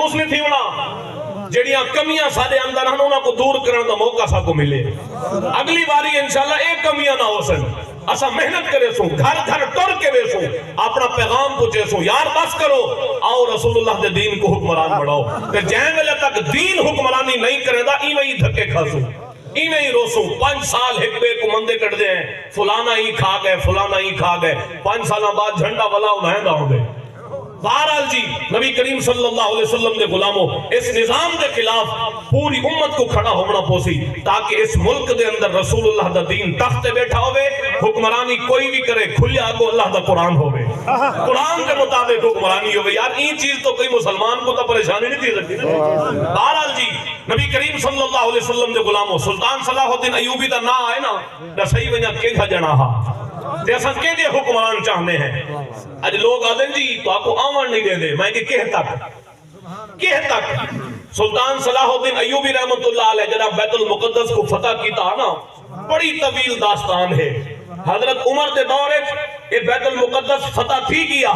مایوس نہیں تھی ہونا، جڑیاں کمیاں سارے اندر ہیں انہاں کو دور کرنے دا موقع سا کو ملے. اگلی باری انشاءاللہ ایک کمیاں نہ ہو سن، اسا محنت کرے سو، گھر گھر ٹر کے وے سو، اپنا پیغام پوچھے سو، یار بس کرو آؤ رسول اللہ دے دین کو حکمران بڑھاؤ. کہ جائیں ویلے تک دین حکمرانی نہیں کرے دا ایویں ہی دھکے کھا سو، ایویں ہی روسو. 5 سال ایک بے کو مندے کٹ دے ہیں، فلانا ہی کھا گئے فلانا ہی کھا گئے، 5 سالہ بعد جھنڈا والا انہیں دا ہوں گے. بہرحال جی نبی کریم صلی اللہ علیہ وسلم دے غلاموں اس نظام دے خلاف پوری امت کو کھڑا ہونا پوسی تاکہ اس ملک دے اندر رسول اللہ دا دین تخت بیٹھا ہوئے. حکمرانی کوئی بھی کرے کھلیا آگو اللہ دا قرآن ہوئے، قرآن کے مطابق حکمرانی ہوئے. یار این چیز تو کوئی مسلمان کو تا پریشانی نہیں تھی سکتی. بہرحال جی نبی کریم صلی اللہ علیہ وسلم دے غلاموں سلطان صلاح الدین ایوبی دا نا آئے نا دا صحیح وجہ کے گھا جنا ہا جیسا کہ دے حکمران چاہنے ہیں. آج لوگ آدھیں جی تو آپ کو آمن نہیں دے دے، میں کہ تک سلطان صلاح الدین ایوبی رحمت اللہ علیہ جناب بیت المقدس کو فتح کیتا نا بڑی طویل داستان ہے. حضرت عمر دے دورے یہ بیت المقدس فتح تھی گیا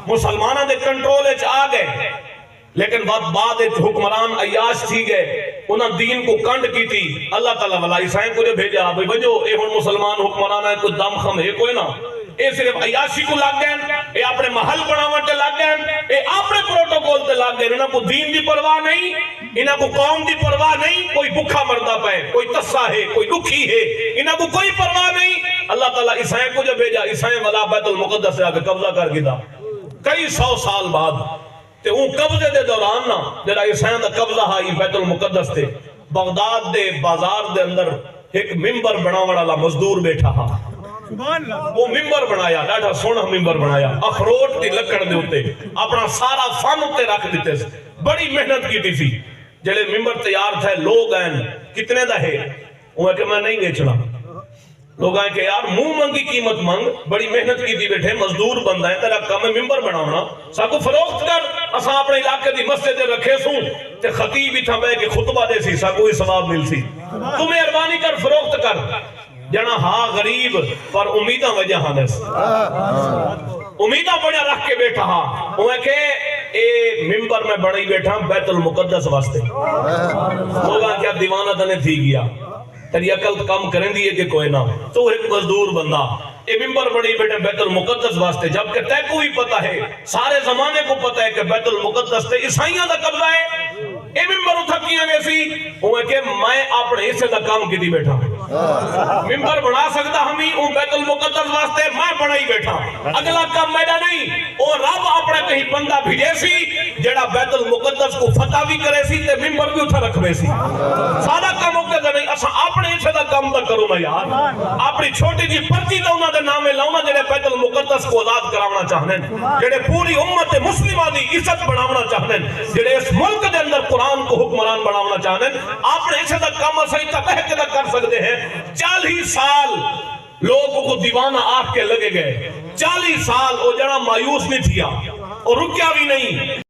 مسلمانہ دے کنٹرول آ گئے، لیکن بعد حکمران عیاش تھی گئے، انہاں دین کو کنڈ کی تھی. اللہ تعالیٰ والا عیسائیں کو جو بھیجا بھئی بجو اے ہن مسلمان حکمران ہے، کوئی دم خم ہے کوئی نہ، اے صرف عیاشی کو لگ گئے، اے اپنے محل بناوٹ لگ گئے، اے اپنے پروٹوکول تے لگ گئے. انہاں کو دین دی پرواہ نہیں، انہاں کو قوم دی پرواہ نہیں. کوئی بھکھا مردہ پہ کوئی تسا ہے کوئی دکھی ہے، انہاں کو کوئی پرواہ نہیں. اللہ تعالیٰ عیسائیں کو جو بھیجا، عیسائیں والا بیت المقدس سے آگے قبضہ کر گیا کئی 100 سال بعد. تے اون قبضے دے دوران نا جڑا عیسائیاں دا قبضہ ہائی بیت المقدس تے بغداد دے بازار دے اندر ایک ممبر بناون والا مزدور بیٹھا ہا. وہ ممبر بنایا، ڈاڈا سونا ممبر بنایا، اخروٹ دی لکڑ دے ہوتے اپنا سارا فن ہوتے رکھ دیتے، بڑی محنت کی تھی. جلے ممبر تیار تھے لوگ ہیں کتنے دا ہے، وہ ہے کہ میں نہیں بیچنا. لوگ آئے کہ یار منہ منگی قیمت منگ، بڑی محنت کی تھی بیٹھے، مزدور بندہ ہے، تیرا کم ممبر بناونا، سا کو فروخت کر، اسا اپنے علاقے دی مسجد رکھے سوں تے خطیب ہی تھا بے کہ خطبہ دے سی، سا کوئی ثواب مل سی. تمہیں اربانی کر فروخت کر. جنا ہاں غریب پر امیدہ وجہ ہانس، امیدہ بڑا رکھ کے بیٹھا ہاں. وہ ہے کہ اے ممبر میں بڑی بیٹھا بیت المقدس واسطے. لوگاں کیا دیوانہ دنے تھی گیا، تیری عقل کم کریں دیئے کہ کوئی نہ. تو ایک مزدور بندہ اے ممبر بڑی بیٹھے بیت المقدس واسطے، جبکہ تے کو بھی پتا ہے، سارے زمانے کو پتا ہے کہ بیت المقدس تے عیسائیاں دا قبضہ ہے. اے ممبر اٹھا کیا گئے سی، وہ ہے کہ میں اپنے حصے دا کام کی دی بیٹھا. ممبر بنا سکتا ہمیں اون بیت المقدس واسطے میں بنا ہی بیٹھا. اگلا کام میڈا نہیں، اور رب اپنے کہیں بندہ بھیجے سی جڑا بیت المقدس کو فتح بھی کرے سی تے ممبر بھی اٹھا رکھوے سی. سارا کام ہوگا کہ نہیں، اسا اپنے حصے دا کام دا کرو نا یار. اپنی چھوٹی جی پرچی دا انہاں دے نامے لاؤنا جڑے بیت المقدس کو آزاد کراونا چاہنے، جڑے پوری امت مسلمہ دی عزت بناونا چاہنے، جڑے اس ملک دے اندر قرآن کو حکمران بناونا چاہنے، اپنے حصے دا کام صحیح تبہ کے دا کر سکتے ہیں. 40 سال لوگوں کو دیوانہ آگ کے لگے گئے، 40 سال وہ جڑا مایوس نہیں تھیا اور رکیا بھی نہیں.